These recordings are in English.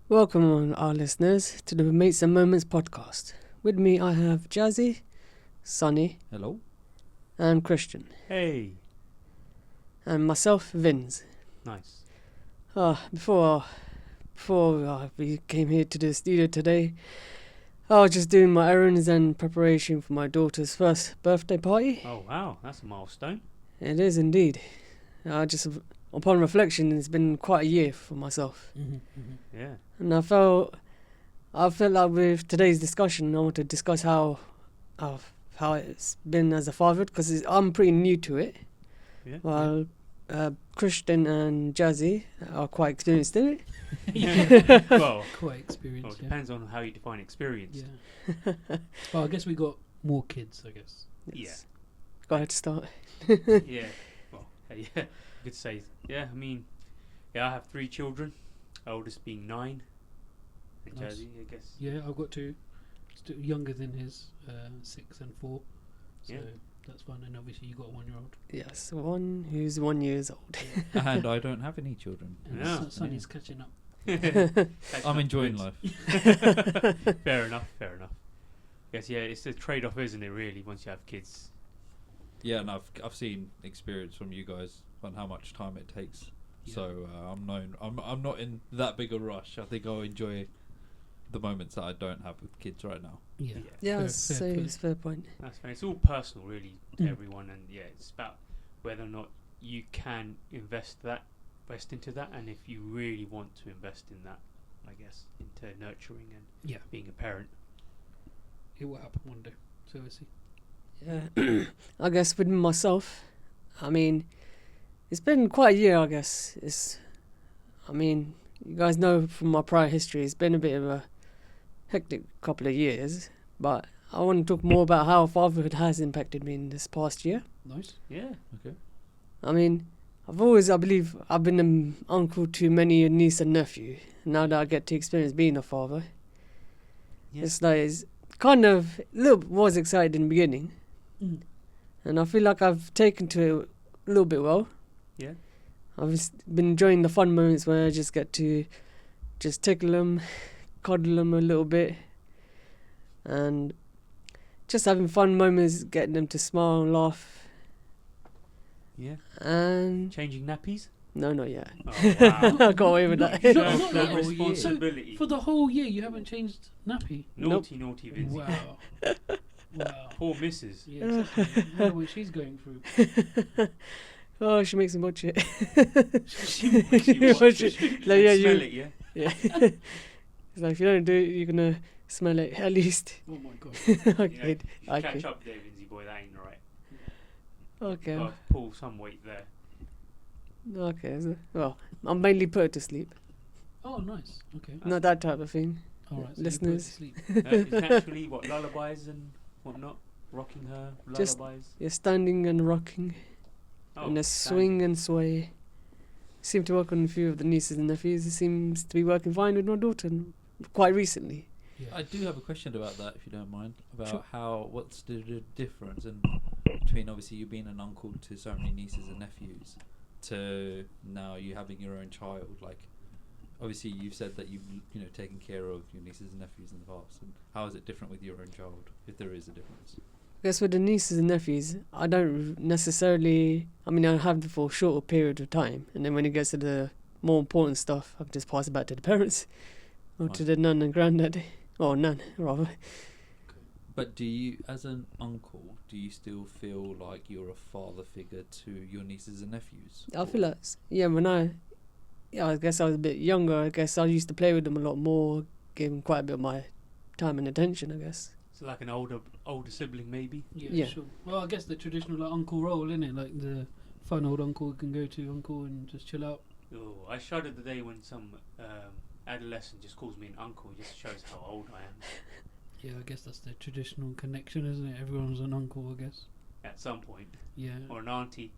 Welcome on our listeners to the Mates and Moments podcast. With me I have Jazzy, Sonny, Hello. and Christian, Hey. and myself, Vince. Nice. Before we came here to the studio today, I was just doing my errands and preparation for my daughter's first birthday party. Oh, wow. That's a milestone. It is indeed. Upon reflection, it's been quite a year for myself. Yeah. And I felt like with today's discussion, I want to discuss how it's been as a father, because I'm pretty new to it. Yeah. While Christian and Jazzy are quite experienced in it. Yeah. Well, Quite experienced. it depends on how you define experience. Yeah. Well, I guess we got more kids. I guess. Yes. Go ahead to start. Yeah. Well, yeah. You could say, yeah, I have 3 children, oldest being 9. And Nice. Jazzy, I guess. Yeah, I've got 2, still younger than his, 6 and 4. So Yeah. that's fun. And obviously you got a 1-year-old. Yes, one who's 1 year old. And I don't have any children. And Yeah. Sonny's catching up. I'm enjoying life. Fair enough. Yes, yeah, it's a trade-off, isn't it, really, once you have kids? Yeah, and I've seen experience from you guys on how much time it takes. Yeah. So I'm not in that big a rush. I think I'll enjoy the moments that I don't have with kids right now. Yeah. Yeah, Fair it's play. a fair point. That's fair. It's all personal, really, to Mm. everyone, and yeah, it's about whether or not you can invest into that, and if you really want to invest in that, I guess, into nurturing and Yeah. being a parent. It will happen one day. So we'll see. Yeah, I guess with myself, it's been quite a year. I guess you guys know from my prior history, it's been a bit of a hectic couple of years. But I want to talk more about how fatherhood has impacted me in this past year. Nice. Yeah. Okay. I believe I've been an uncle to many a niece and nephew. Now that I get to experience being a father, it's kind of was excited in the beginning, and I feel like I've taken to it a little bit well. Yeah. I've been enjoying the fun moments where I just get to just tickle them, cuddle them a little bit, and just having fun moments, getting them to smile and laugh. Yeah. And Changing nappies? no, not yet. Oh, wow. I got away with that. No, Show not that yet. responsibility. For the whole year, you haven't changed nappy. Naughty Vinzi. Wow. Wow. Poor missus. Yeah, exactly. I wonder what she's going through. Oh, she makes me watch it. She watch it. Like, yeah, Smell it, yeah? Yeah. It's like, if you don't do it, you're gonna smell it at least. Oh my god. Okay. You Okay. catch up there, Vinzi boy, that ain't right. Okay. Gotta pull some weight there. Okay. Well, I'll mainly put her to sleep. Oh, nice. Okay. Not that type of thing. All right. So Listeners. You put her to sleep. It's naturally, lullabies and whatnot? Rocking her, Just- lullabies. You're standing and rocking, and a swing and sway. Seem to work on a few of the nieces and nephews. It seems to be working fine with my daughter quite recently. Yeah. I do have a question about that, if you don't mind, about Sure. what's the difference between obviously you being an uncle to so many nieces and nephews to now you having your own child. Like, obviously you've said that you've taken care of your nieces and nephews in the past, and how is it different with your own child, if there is a difference? I guess with the nieces and nephews, I don't necessarily. I have them for a shorter period of time, and then when it gets to the more important stuff, I can just pass it back to the parents, or to the nan and granddad, or nan rather. But do you, as an uncle, do you still feel like you're a father figure to your nieces and nephews? I feel like, I guess I was a bit younger. I guess I used to play with them a lot more, gave them quite a bit of my time and attention, I guess. So like an older sibling, maybe. Yeah. Sure. Well, I guess the traditional uncle role, innit? Like the fun old uncle who can go to uncle and just chill out. Oh, I shuddered the day when some adolescent just calls me an uncle. It just shows how old I am. Yeah, I guess that's the traditional connection, isn't it? Everyone's an uncle, I guess. At some point, Yeah, or an auntie.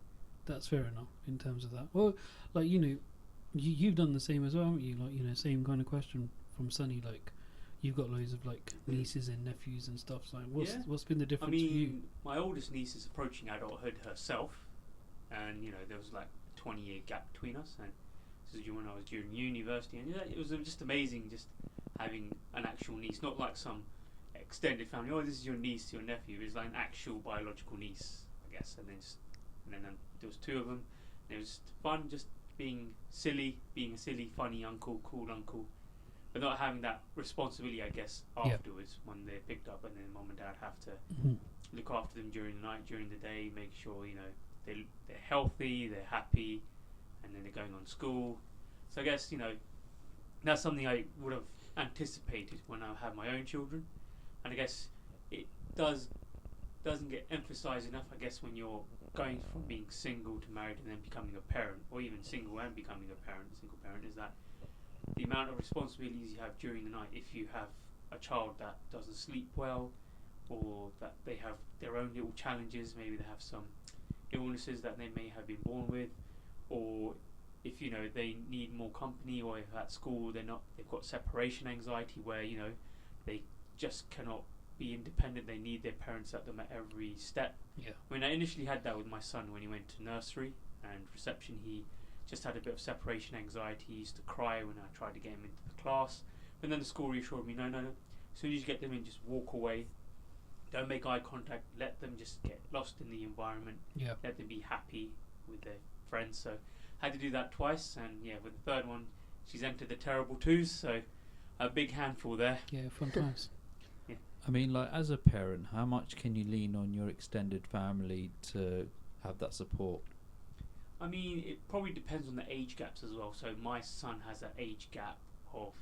that's fair enough in terms of that. Well, like, you've done the same as well, haven't you? Like, same kind of question from Sunny. Like, you've got loads of like nieces and nephews and stuff. So what's been the difference for you? My oldest niece is approaching adulthood herself, and there was like 20-year gap between us, and This is when I was during university, and it was just amazing just having an actual niece, not like some extended family. Oh, this is your niece, your nephew. It's like an actual biological niece, I guess. And then there was two of them. And it was fun, just being a silly, funny uncle, cool uncle, but not having that responsibility, I guess, afterwards when they're picked up, and then mum and dad have to look after them during the night, during the day, make sure they're healthy, they're happy, and then they're going on school. So I guess that's something I would have anticipated when I have my own children, and I guess it doesn't get emphasized enough, I guess, when you're going from being single to married and then becoming a parent, or even single and becoming a single parent, is that the amount of responsibilities you have during the night. If you have a child that doesn't sleep well, or that they have their own little challenges, maybe they have some illnesses that they may have been born with, or if they need more company, or if at school they've got separation anxiety where they just cannot be independent, they need their parents at them at every step. When I initially had that with my son when he went to nursery and reception, he just had a bit of separation anxiety. He used to cry when I tried to get him into the class, but then the school reassured me, no, as soon as you get them in, just walk away, don't make eye contact, let them just get lost in the environment, let them be happy with their friends. So I had to do that twice, and with the third one she's entered the terrible twos, so a big handful there. Fun times. I mean, like, as a parent, how much can you lean on your extended family to have that support? I mean, it probably depends on the age gaps as well. So my son has an age gap of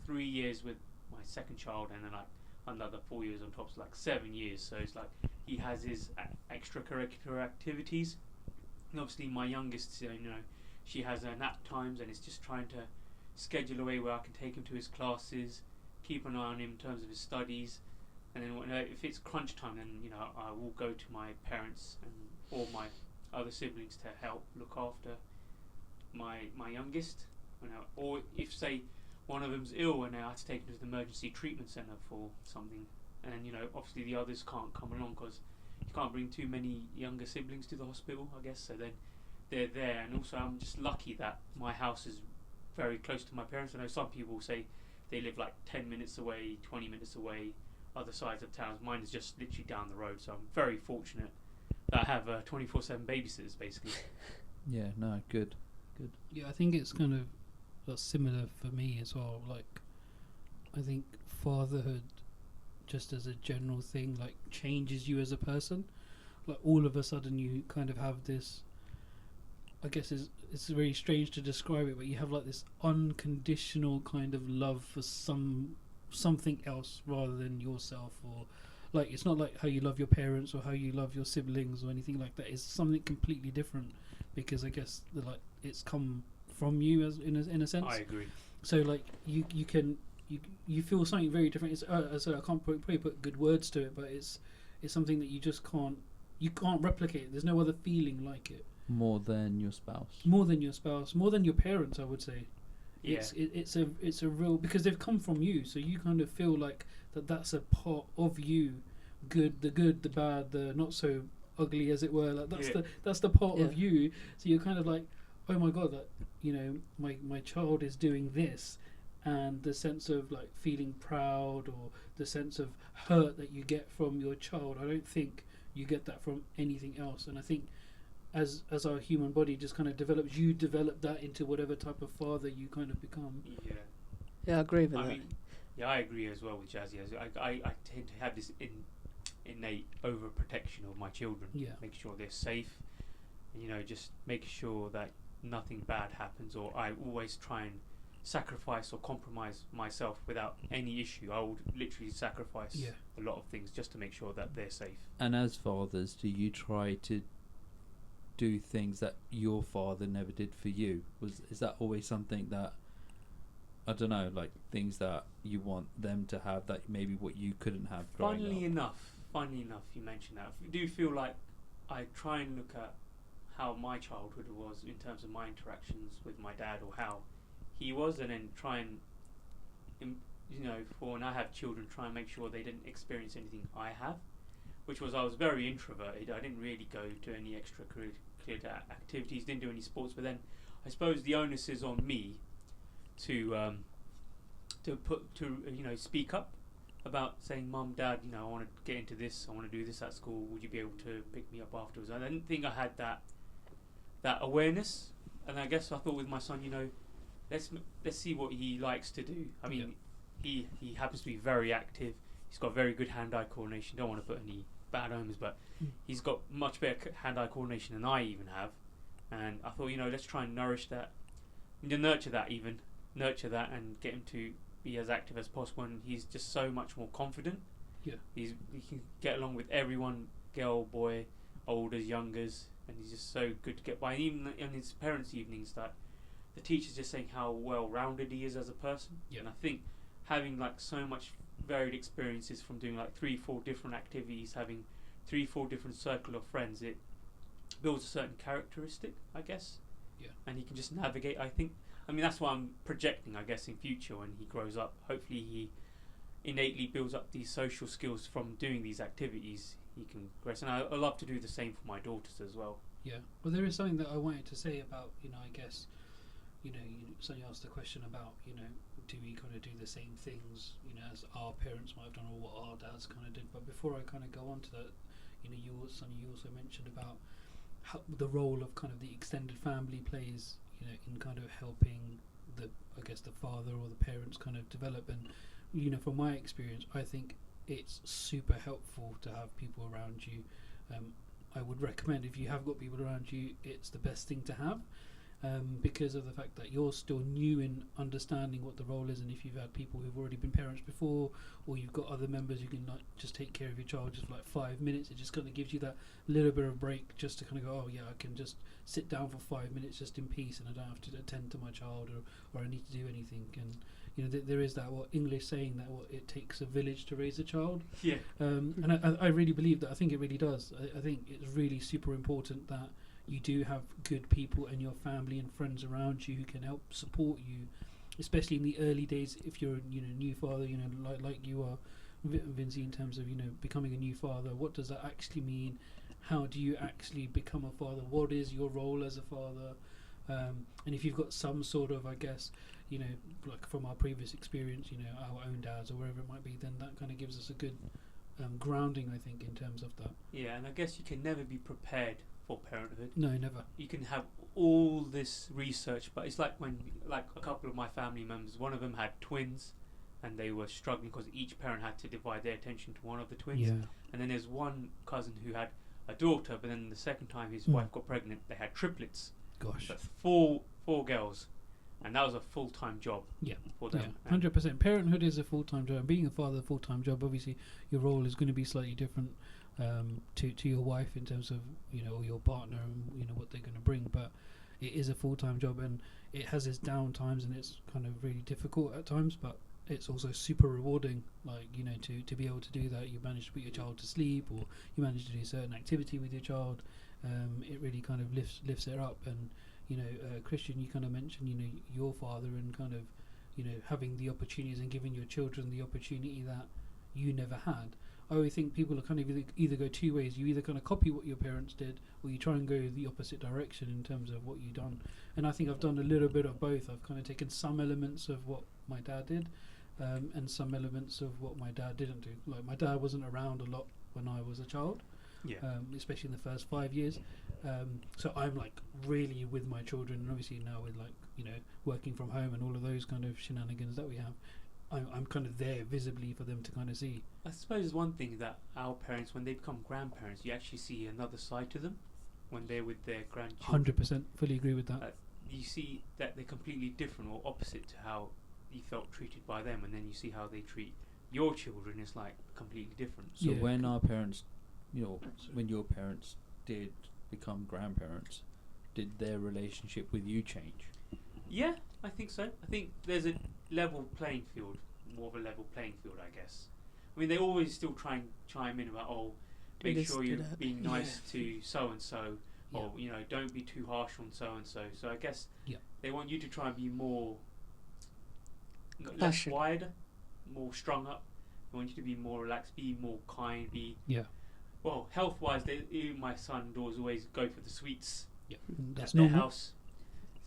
3 years with my second child, and then like another 4 years on top, so like 7 years. So it's like he has his extracurricular activities. And obviously my youngest, she has her nap times, and it's just trying to schedule a way where I can take him to his classes, keep an eye on him in terms of his studies. And then if it's crunch time, then I will go to my parents or my other siblings to help look after my youngest. Or if, say, one of them's ill and I have to take them to the emergency treatment centre for something, and then obviously the others can't come along because you can't bring too many younger siblings to the hospital, I guess. So then they're there, and also I'm just lucky that my house is very close to my parents. I know some people say they live like 10 minutes away, 20 minutes away, other sides of towns. Mine is just literally down the road, so I'm very fortunate that I have 24/7 babysitters, basically. Yeah, no, good. Yeah, I think it's kind of similar for me as well. Like, I think fatherhood, just as a general thing, like, changes you as a person. Like, all of a sudden you kind of have this, I guess it's very strange to describe it, but you have like this unconditional kind of love for something else rather than yourself, or like, it's not like how you love your parents or how you love your siblings or anything like that. It's something completely different, because I guess it's come from you as in a sense. I agree. So like you feel something very different. It's I can't probably put good words to it, but it's something that you just can't replicate. There's no other feeling like it. More than your spouse. More than your spouse. More than your parents, I would say. Yeah. It's a real, because they've come from you, so you kind of feel like that's a part of you. The good, the bad, the not so ugly, as it were. Like that's the part of you. So you're kind of like, oh my god, that my child is doing this, and the sense of like feeling proud, or the sense of hurt that you get from your child, I don't think you get that from anything else. And I think as our human body just kind of develops, you develop that into whatever type of father you kind of become. Yeah, I agree with that. I agree as well with Jazzy. I tend to have this innate overprotection of my children. Make sure they're safe, and just making sure that nothing bad happens, or I always try and sacrifice or compromise myself without any issue. I would literally sacrifice a lot of things just to make sure that they're safe. And as fathers, do you try to do things that your father never did for you? Is that always something that, I don't know, like things that you want them to have that maybe what you couldn't have growing up? Funnily enough, you mentioned that. I do feel like I try and look at how my childhood was in terms of my interactions with my dad, or how he was, and then try and, for when I have children, try and make sure they didn't experience anything I have, which was, I was very introverted. I didn't really go to any extracurricular activities, didn't do any sports, but then I suppose the onus is on me to speak up about saying, Mum, Dad, I want to get into this, I want to do this at school, would you be able to pick me up afterwards? I didn't think I had that awareness, and I guess I thought with my son, let's see what he likes to do. I mean, he happens to be very active, he's got very good hand-eye coordination, don't want to put any bad omens, but he's got much better hand-eye coordination than I even have, and I thought, let's try and nurture that and get him to be as active as possible, and he's just so much more confident. He can get along with everyone, girl, boy, olders, youngers, and he's just so good to get by. And even in his parents' evenings, that the teacher's just saying how well-rounded he is as a person. And I think having like so much varied experiences from doing like 3-4 different activities, having 3-4 different circle of friends, it builds a certain characteristic, I guess. And he can just navigate, I think. I mean, that's what I'm projecting, I guess, in future when he grows up. Hopefully he innately builds up these social skills from doing these activities. He can progress. And I love to do the same for my daughters as well. Well, there is something that I wanted to say about, I guess, Sonny asked the question about, do we kind of do the same things, as our parents might have done or what our dads kind of did. But before I kind of go on to that, you also mentioned about how the role of kind of the extended family plays, in kind of helping the father or the parents kind of develop. And from my experience, I think it's super helpful to have people around you. I would recommend, if you have got people around you, it's the best thing to have, because of the fact that you're still new in understanding what the role is. And if you've had people who've already been parents before, or you've got other members who can like just take care of your child just for like 5 minutes, it just kind of gives you that little bit of break just to kind of go, oh yeah, I can just sit down for 5 minutes just in peace, and I don't have to attend to my child or I need to do anything. And there is that English saying that it takes a village to raise a child. And I really believe that. I think it really does. I think it's really super important that you do have good people and your family and friends around you who can help support you, especially in the early days. If you're a new father, like you are, Vinci, in terms of becoming a new father. What does that actually mean? How do you actually become a father? What is your role as a father? And if you've got some sort of, I guess, like from our previous experience, our own dads or wherever it might be, then that kind of gives us a good grounding, I think, in terms of that. And I guess you can never be prepared for parenthood. No, never. You can have all this research, but it's like when, like a couple of my family members, one of them had twins, and they were struggling because each parent had to divide their attention to one of the twins. And then there's one cousin who had a daughter, but then the second time his wife got pregnant, they had triplets. Gosh. That's four girls, and that was a full-time job for them. 100%. Parenthood is a full-time job. Being a father, a full-time job. Obviously, your role is going to be slightly different to your wife in terms of or your partner and what they're going to bring. But it is a full-time job, and it has its down times, and it's kind of really difficult at times. But it's also super rewarding. Like to be able to do that, you manage to put your child to sleep, or you manage to do a certain activity with your child. It really kind of lifts it up. And Christian, you kind of mentioned your father and kind of having the opportunities and giving your children the opportunity that you never had. I always think people are kind of either go two ways. You either kind of copy what your parents did, or you try and go the opposite direction in terms of what you've done. And I think I've done a little bit of both. I've kind of taken some elements of what my dad did, and some elements of what my dad didn't do. Like, my dad wasn't around a lot when I was a child. Especially in the first 5 years. So I'm like really with my children, and obviously now with working from home and all of those kind of shenanigans that we have, I'm kind of there visibly for them to kind of see. I suppose one thing that our parents, when they become grandparents, you actually see another side to them when they're with their grandchildren. 100%, fully agree with that. You see that they're completely different or opposite to how you felt treated by them, and then you see how they treat your children. It's like completely different. So when our parents, when your parents did become grandparents, did their relationship with you change? Yeah, I think so. I think there's a level playing field, more of a level playing field, I guess. I mean, they always still try and chime in about, make sure you're being nice to so-and-so, or, don't be too harsh on so-and-so. So I guess they want you to try and be more, less wired, more strung up. They want you to be more relaxed, be more kind, well, health-wise, my son and daughters always go for the sweets That's at their normal. house.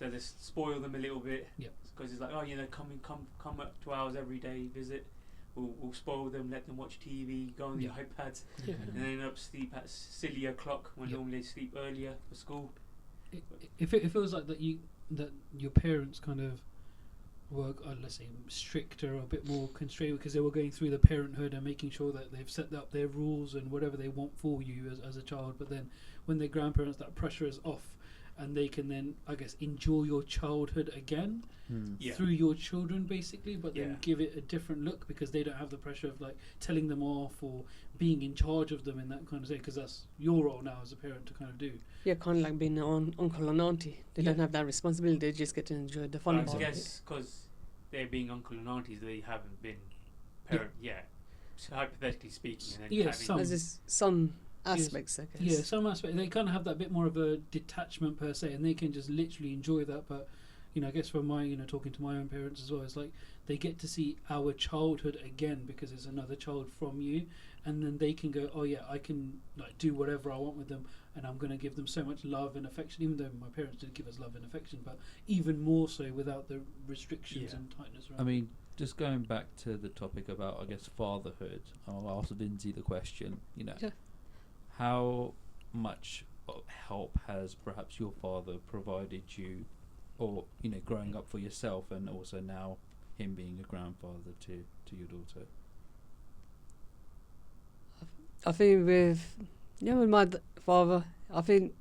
So just spoil them a little bit. Yep. Because it's like, oh, come up 2 hours every day, visit. We'll spoil them, let them watch TV, go on the iPads, Yeah. and then end up sleep at silly o'clock when normally they sleep earlier for school. It feels like that your parents kind of were, let's say, stricter or a bit more constrained because they were going through the parenthood and making sure that they've set up their rules and whatever they want for you as a child. But then when they're grandparents, that pressure is off, and they can then, I guess, enjoy your childhood again through your children, basically, but then give it a different look because they don't have the pressure of like telling them off or being in charge of them in that kind of way, because that's your role now as a parent to kind of do. Yeah, kind of like being an uncle and auntie. They don't have that responsibility. They just get to enjoy the fun part. I guess because they're being uncle and aunties, they haven't been parent yet. So hypothetically speaking, and then there's some aspects, I guess. Yeah, some aspects. They kind of have that bit more of a detachment per se, and they can just literally enjoy that. But I guess from my talking to my own parents as well, it's like they get to see our childhood again because it's another child from you, and then they can go, oh yeah, I can like do whatever I want with them, and I'm going to give them so much love and affection, even though my parents did give us love and affection, but even more so without the restrictions and tightness around. I mean, just going back to the topic about, I guess, fatherhood, I'll ask Lindsay the question, how much help has perhaps your father provided you, or growing up for yourself, and also now him being a grandfather to your daughter? I think with my father, I think.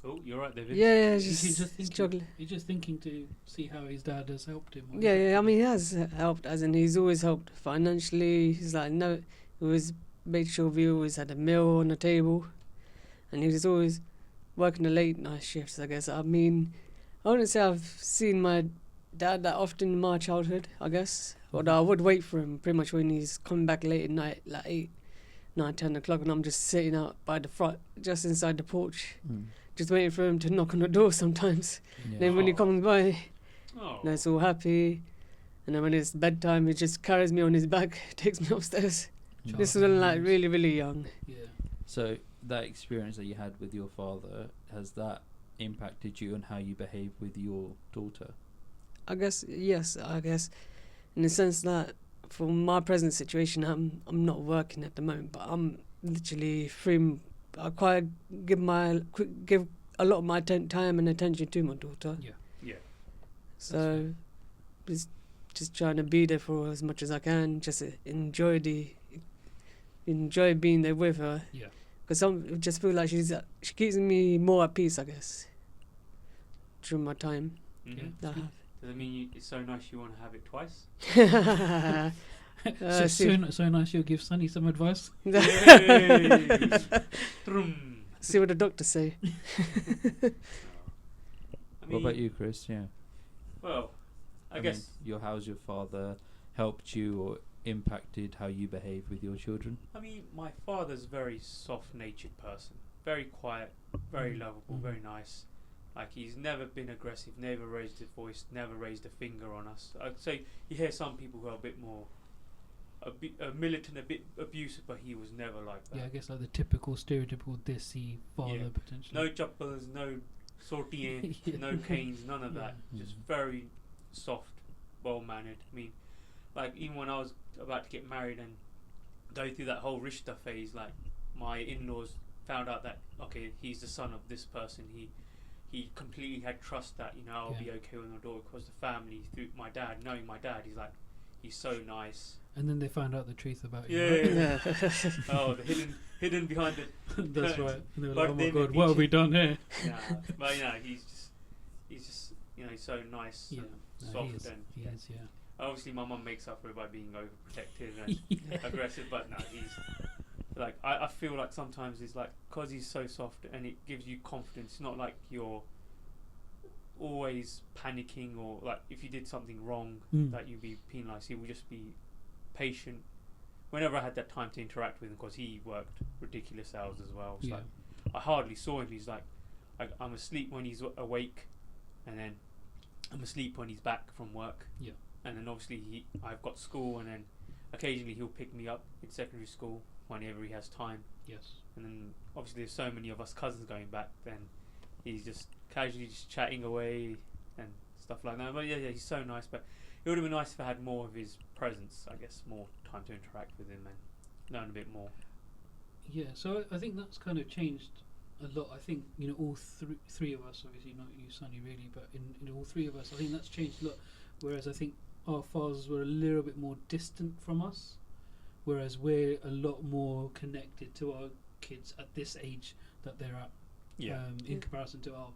Oh, you're right, David. Yeah, He's just struggling. He's just thinking to see how his dad has helped him. Yeah. I mean, he has helped, as in he's always helped financially. He's like, no, he always made sure we always had a meal on the table, and he was always working the late night shifts, I guess. I mean, I wouldn't say I've seen my dad that often in my childhood, I guess. Although I would wait for him pretty much when he's coming back late at night, like 8, 9, 10 o'clock, and I'm just sitting out by the front, just inside the porch, just waiting for him to knock on the door sometimes. Then when he comes by, he's all happy. And then when it's bedtime, he just carries me on his back, takes me upstairs. This was when like really, really young. Yeah. So that experience that you had with your father, has that impacted you on how you behave with your daughter? I guess, yes, in the sense that for my present situation, I'm not working at the moment, but I'm literally free. I quite give a lot of my time and attention to my daughter. Yeah. So just trying to be there for her as much as I can, just enjoy being there with her. Yeah. Because I just feel like she keeps me more at peace, I guess, during my time. Mm-hmm. that I have. Does it mean it's so nice you want to have it twice? So nice you'll give Sonny some advice. See what the doctors say. What about you, Chris? Yeah. Well, I guess how's your father helped you or impacted how you behave with your children? I mean, my father's a very soft-natured person, very quiet, very lovable, very nice. Like, he's never been aggressive, never raised his voice, never raised a finger on us. I'd say you hear some people who are a bit more militant, a bit abusive, but he was never like that. Yeah, I guess like the typical, stereotypical Desi father, potentially. No juppers, no sortien, no canes, none of that. Just very soft, well-mannered. I mean, like, even when I was about to get married and go through that whole rishta phase, like, my in-laws found out that, okay, he's the son of this person. He completely had trust that, I'll be okay with my daughter, because the family, through my dad, knowing my dad, he's so nice. And then they found out the truth about you. Yeah. Oh, the hidden behind the That's curtains. right. And they were like, oh my God, what have we done here? Nah, but he's just he's so nice and soft, and he is. obviously my mum makes up for it by being overprotective and aggressive, but no, he's like, I feel like sometimes it's like, because he's so soft and it gives you confidence. It's not like you're always panicking, or like if you did something wrong that you'd be penalised. He would just be patient. Whenever I had that time to interact with him, because he worked ridiculous hours as well, it's like I hardly saw him. He's like, I'm asleep when he's awake, and then I'm asleep when he's back from work. Yeah. And then obviously I've got school, and then occasionally he'll pick me up in secondary school whenever he has time. Yes. And then obviously there's so many of us cousins going back, then he's just casually just chatting away and stuff like that. But yeah, he's so nice. But it would have been nice if I had more of his presence. I guess more time to interact with him and learn a bit more. Yeah, so I think that's kind of changed a lot. I think, you know, all three of us, obviously not you, Sonny, really, but in all three of us, I think that's changed a lot. Whereas I think our fathers were a little bit more distant from us, whereas we're a lot more connected to our kids at this age that they're at. In comparison to our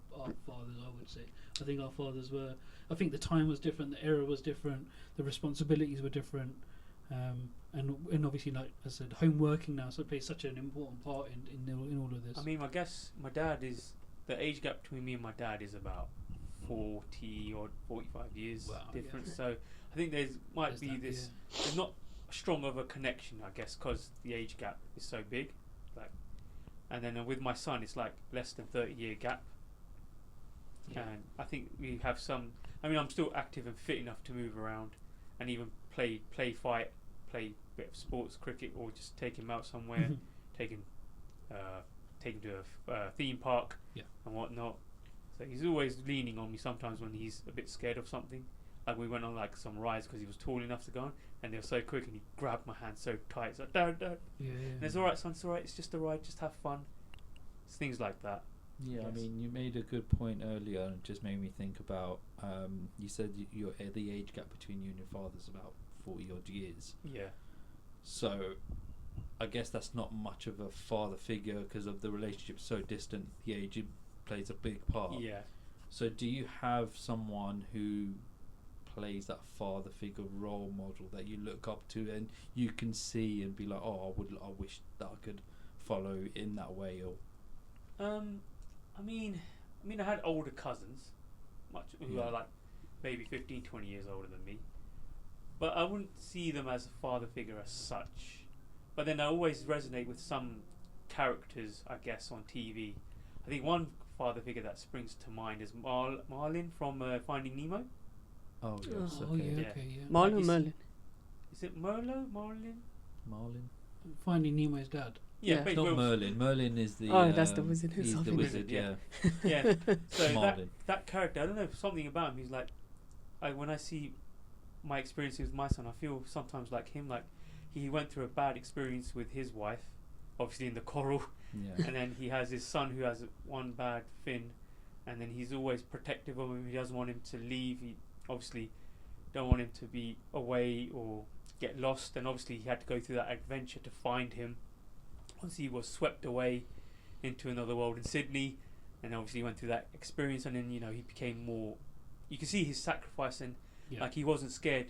fathers, I would say. I think our fathers were. I think the time was different, the era was different, the responsibilities were different, and obviously, like I said, home working now so plays such an important part in all of this. I mean, I guess my dad is the age gap between me and my dad is about 40 or 45 years difference. So I think there's not strong of a connection, I guess, because the age gap is so big. Like, and then with my son, it's like less than 30-year gap. Yeah. And I think we have some. I mean, I'm still active and fit enough to move around, and even play fight, play a bit of sports, cricket, or just take him out somewhere, take him to a theme park and whatnot. So he's always leaning on me sometimes when he's a bit scared of something. Like we went on like some rides because he was tall enough to go on, and they were so quick, and he grabbed my hand so tight. It's like, don't. Yeah. And it's all right, son. It's all right. It's just a ride. Just have fun. It's things like that. Yeah, I mean, you made a good point earlier, and it just made me think about. You said the age gap between you and your father's about 40 odd years. Yeah. So, I guess that's not much of a father figure because of the relationship so distant. The age plays a big part. Yeah. So, do you have someone who plays that father figure role model that you look up to and you can see and be like, oh, I wish that I could follow in that way? Or I mean, I had older cousins, who are like maybe 15, 20 years older than me, but I wouldn't see them as a father figure as such. But then I always resonate with some characters, I guess, on TV. I think one father figure that springs to mind is Marlin from Finding Nemo. Oh yes, Marlin. Is it Marlin? Finding Nemo's dad. Yeah, it's not Merlin. Merlin is the. Oh, that's the wizard. He's the wizard. Yeah. Yeah. So Marlin. that character, I don't know, something about him. He's like, when I see my experiences with my son, I feel sometimes like him. Like he went through a bad experience with his wife, obviously in the coral. Yeah. And then he has his son who has one bad fin, and then he's always protective of him. He doesn't want him to leave. He obviously don't want him to be away or get lost. And obviously he had to go through that adventure to find him. Once he was swept away into another world in Sydney, and obviously went through that experience, and then he became more. You can see his sacrifice, and like he wasn't scared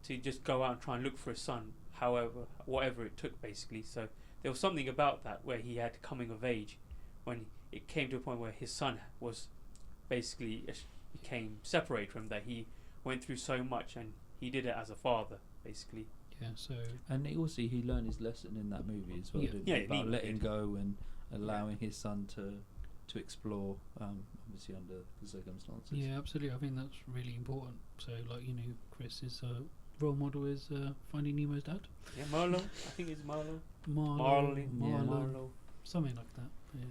to just go out and try and look for his son. However, whatever it took, basically. So there was something about that where he had coming of age, when it came to a point where his son was basically became separated from him. That he went through so much, and he did it as a father, basically. Yeah, so and he learned his lesson in that movie as well, didn't he? About letting go and allowing his son to explore, obviously under the circumstances. Yeah, absolutely. I think that's really important. So, like, Chris's role model is Finding Nemo's dad. Yeah, Marlo. I think it's Marlo. Marlo. Something like that. Yeah.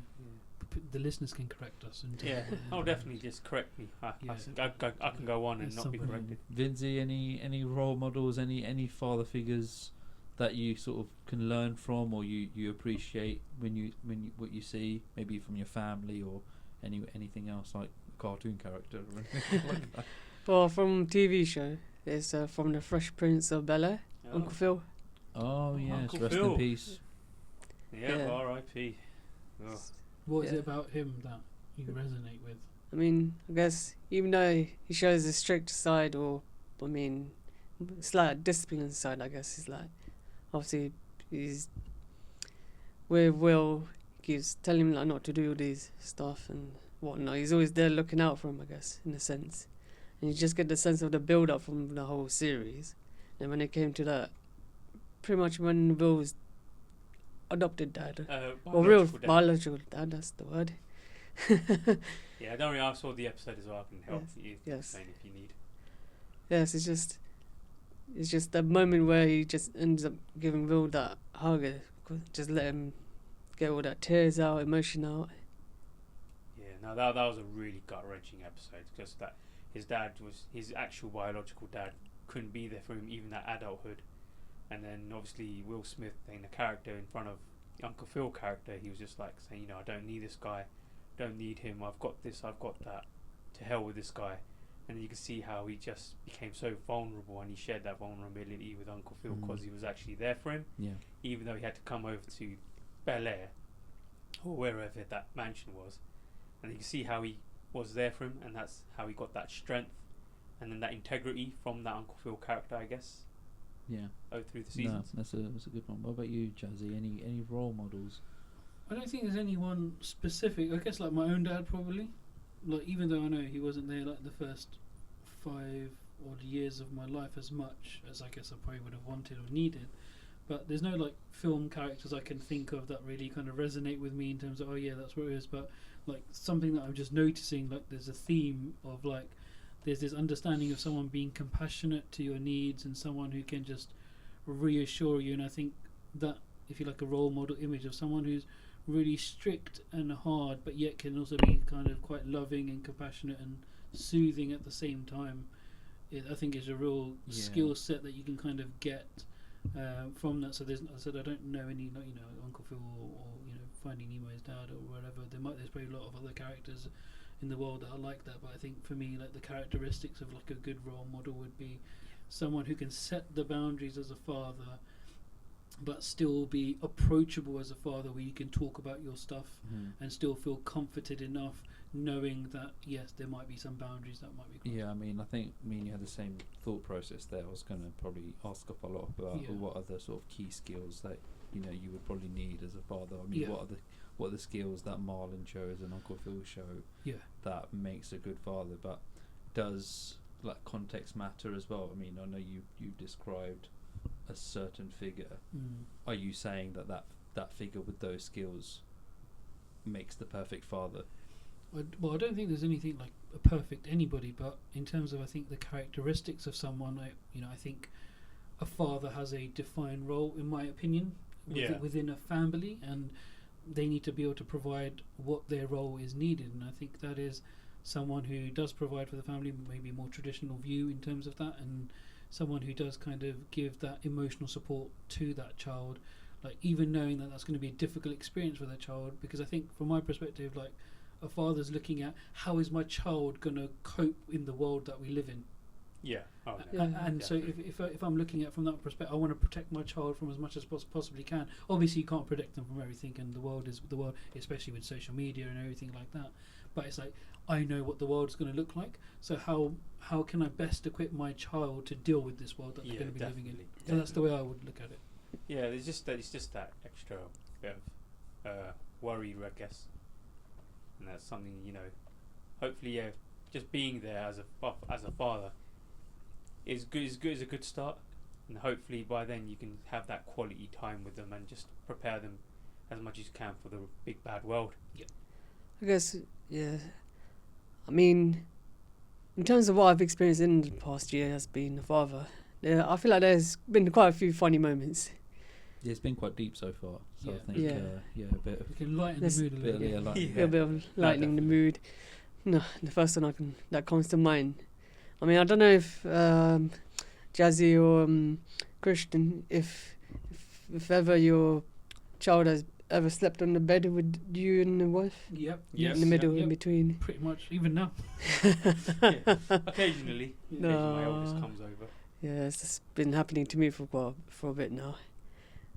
The listeners can correct us. Definitely just correct me. I can go on and not be corrected. Vinzi, any role models, any father figures that you sort of can learn from, or you appreciate when you what you see, maybe from your family or anything else, like a cartoon character or anything like that? Well, from TV show, it's from the Fresh Prince of Bel-Air, Uncle Phil. Oh yes, Uncle rest Phil. in peace. Yeah, R.I.P. Oh. What is it about him that you resonate with? I mean, I guess even though he shows a strict side, it's like a discipline side, I guess. It's like, obviously, he's with Will, he keeps telling him like not to do all these stuff and whatnot. He's always there looking out for him, I guess, in a sense. And you just get the sense of the build-up from the whole series. And when it came to that, pretty much when Will's adopted dad, biological dad, that's the word. Yeah, don't worry, I saw the episode as well. I can help you explain if you need. Yes, it's just that moment where he just ends up giving Will that hug, just let him get all that tears out, emotion out. Yeah, no, that was a really gut wrenching episode, because that his actual biological dad couldn't be there for him even at adulthood, and then obviously Will Smith playing the character in front of the Uncle Phil character, he was just like saying, I don't need this guy, don't need him, I've got this, I've got that, to hell with this guy. And you can see how he just became so vulnerable, and he shared that vulnerability with Uncle Phil because he was actually there for him, even though he had to come over to Bel Air or wherever that mansion was. And you can see how he was there for him, and that's how he got that strength and then that integrity from that Uncle Phil character, I guess. Yeah. Through the seasons. No, that's a good one. What about you, Jazzy? Any role models? I don't think there's anyone specific. I guess like my own dad probably. Like, even though I know he wasn't there like the first 5 odd years of my life as much as I guess I probably would have wanted or needed, but there's no like film characters I can think of that really kind of resonate with me in terms of, oh yeah, that's what it is. But like something that I'm just noticing, like there's a theme of like there's this understanding of someone being compassionate to your needs and someone who can just reassure you. And I think that if you like a role model image of someone who's really strict and hard but yet can also be kind of quite loving and compassionate and soothing at the same time, I think is a real skill set that you can kind of get from that. So I don't know any, like, Uncle Phil or Finding Nemo's dad or whatever. There's probably a lot of other characters in the world that are like that, but I think for me, like, the characteristics of like a good role model would be someone who can set the boundaries as a father but still be approachable as a father, where you can talk about your stuff and still feel comforted enough knowing that yes, there might be some boundaries that might be crossed. Yeah, I mean, I think me and you had the same thought process there. I was going to probably ask up a lot about what are the sort of key skills that you would probably need as a father. I mean, what are the skills that Marlon shows and Uncle Phil show that makes a good father? But does like context matter as well? I mean, I know you described a certain figure. Are you saying that figure with those skills makes the perfect father? Well, I don't think there's anything like a perfect anybody, but in terms of, I think, the characteristics of someone, I think a father has a defined role, in my opinion, within a family, and they need to be able to provide what their role is needed. And I think that is someone who does provide for the family, maybe a more traditional view in terms of that, and someone who does kind of give that emotional support to that child, like even knowing that that's going to be a difficult experience for that child. Because I think from my perspective, like, a father's looking at how is my child going to cope in the world that we live in. And so if I'm looking at it from that perspective, I want to protect my child from as much as possibly can. Obviously you can't protect them from everything, and the world, especially with social media and everything like that, but it's like, I know what the world's going to look like, so how can I best equip my child to deal with this world that they're going to be living in? So that's the way I would look at it. Yeah, it's just that extra bit of worry, I guess, and that's something, hopefully, just being there as a father is a good start, and hopefully by then you can have that quality time with them and just prepare them as much as you can for the big bad world. I guess, I mean, in terms of what I've experienced in the past year as being a father, I feel like there's been quite a few funny moments. Yeah, it's been quite deep so far. So I think, a bit of... We can lighten the mood a little bit. A bit of lightening the mood. No, the first one that comes to mind. I mean, I don't know if Jazzy or Christian, if ever your child has ever slept on the bed with you and the wife. Yep. In the middle, in between. Pretty much, even now. Occasionally. No. My eldest comes over. Yeah, it's been happening to me for a bit now.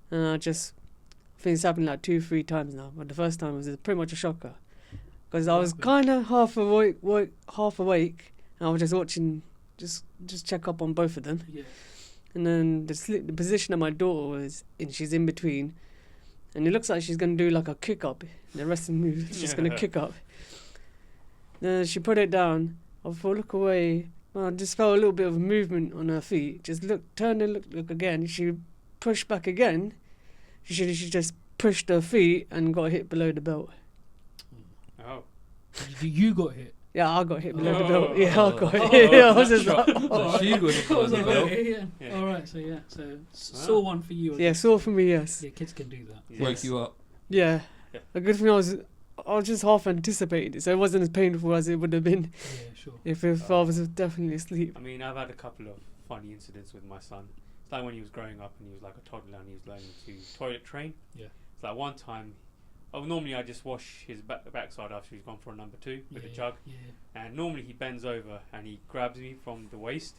And I think it's happened like 2-3 times now. But the first time was pretty much a shocker, because I was kind of half awake, and I was just watching, just check up on both of them. Yeah. And then the position that my daughter was in, she's in between, and it looks like she's going to do like a kick up. The wrestling move, she's going to kick up. Then she put it down. I thought, look away. Well, I just felt a little bit of movement on her feet. Just turned and look again. She pushed back again. She just pushed her feet and got hit below the belt. Oh. You got hit? Yeah, I got hit below the belt. Yeah, I got hit. I was just like, So she got hit below the belt. Yeah. All right, so sore one for you. Yeah, sore for me, yes. Yeah, kids can do that. Woke you up. Yeah. A good thing I I just half anticipated it, so it wasn't as painful as it would have been Yeah, sure. if his father was definitely asleep. I mean, I've had a couple of funny incidents with my son. It's like when he was growing up and he was like a toddler and he was learning to toilet train. Yeah. It's like one time, normally I just wash his backside after he's gone for a number 2 with a jug. Yeah. And normally he bends over and he grabs me from the waist.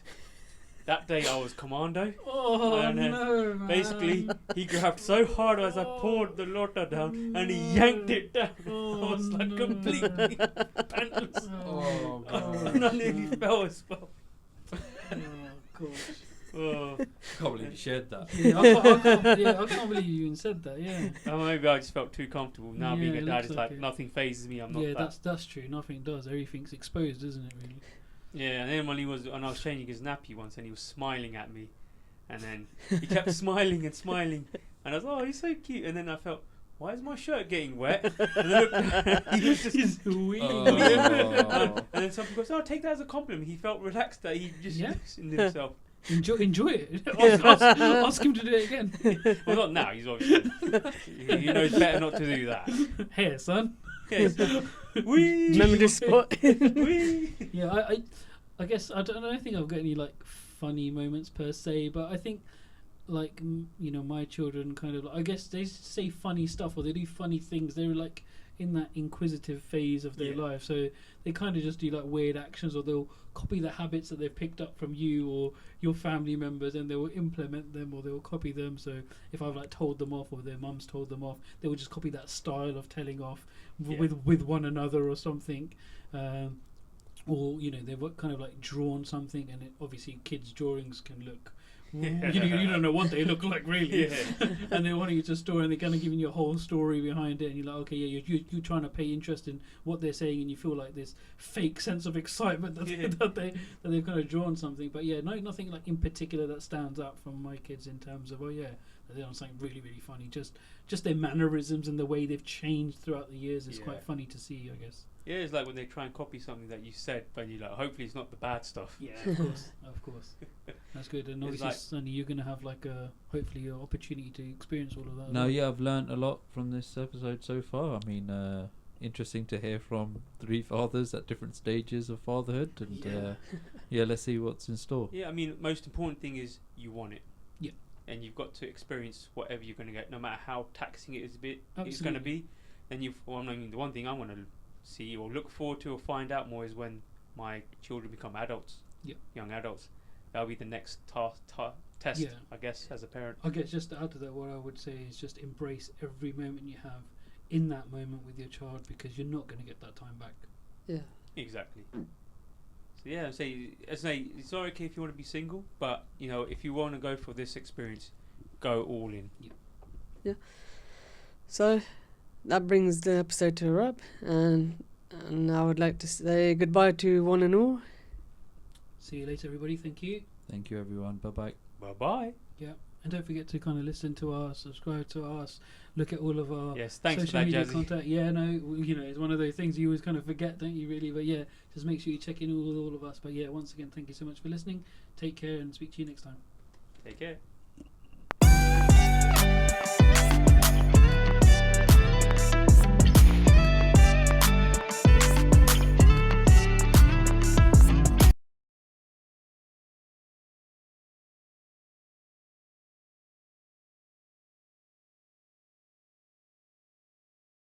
That day I was commando. Oh And then no, man. Basically, he grabbed so hard as I poured the water down and he yanked it down. I was like completely pantless. Oh, And I nearly fell as well. Oh gosh. Oh. Can't believe you shared that. Yeah, I can't believe you even said that. Yeah. Maybe I just felt too comfortable. Now Yeah, being a it dad, looks it's like like it. nothing phases me. I'm not Yeah, that. that's true. Nothing does. Everything's exposed, isn't it? Really. Yeah, and then when I was changing his nappy once, and he was smiling at me, and then he kept smiling and smiling, and I was, oh, he's so cute. And then I felt, why is my shirt getting wet? And then looked, he was just Weak. and then somebody goes, oh, take that as a compliment. He felt relaxed that he just Yeah. loosened himself. Enjoy it. Ask him to do it again. Well, not now. He's obviously he knows better not to do that. Here, son. Yes. Wee. Remember this spot? Wee. Yeah, I guess I don't think I've got any like funny moments per se, but I think like you know, my children kind of, I guess they say funny stuff or they do funny things. They're like in that inquisitive phase of their Yeah. life, so they kind of just do like weird actions, or they'll copy the habits that they've picked up from you or your family members, and they will implement them or they will copy them. So if I've like told them off or their mum's told them off, they will just copy that style of telling off with one another or something. Or you know, they've kind of like drawn something, and obviously kids' drawings can look you don't know what they look like really. And they're wanting you to story, and they're kind of giving you a whole story behind it, and you're like, okay, yeah, you're trying to pay interest in what they're saying, and you feel like this fake sense of excitement that they've kind of drawn something. But yeah, nothing like in particular that stands out from my kids in terms of they're on something really really funny. Just their mannerisms and the way they've changed throughout the years is quite funny to see, I guess. Yeah, it's like when they try and copy something that you said, but you like, hopefully it's not the bad stuff. Yeah, of course. That's good. And It's obviously, like- Sonny, you're going to have like hopefully an opportunity to experience all of that. as No, well. yeah, I've learned a lot from this episode so far. I mean, interesting to hear from 3 fathers at different stages of fatherhood, and let's see what's in store. Yeah, I mean, most important thing is you want it. Yeah. And you've got to experience whatever you're going to get, no matter how taxing it is it's going to Absolutely. be. Then the one thing I want to see or look forward to or find out more is when my children become adults, young adults. That'll be the next test, Yeah. I guess, as a parent. I guess just to add to that, what I would say is just embrace every moment you have in that moment with your child, because you're not going to get that time back. Yeah. Exactly. So yeah, I say it's not okay if you want to be single, but you know, if you want to go for this experience, go all in. So that brings the episode to a wrap, and I would like to say goodbye to one and all. See you later, everybody. Thank you. Thank you, everyone. Bye-bye. Bye bye. Yeah. And don't forget to kind of listen to us, subscribe to us, look at all of our Yes, thanks for social that, media Jazzy. contact. Yeah, no, you know, it's one of those things you always kind of forget, don't you, really? But yeah, just make sure you check in with all of us. But yeah, once again, thank you so much for listening. Take care and speak to you next time. Take care.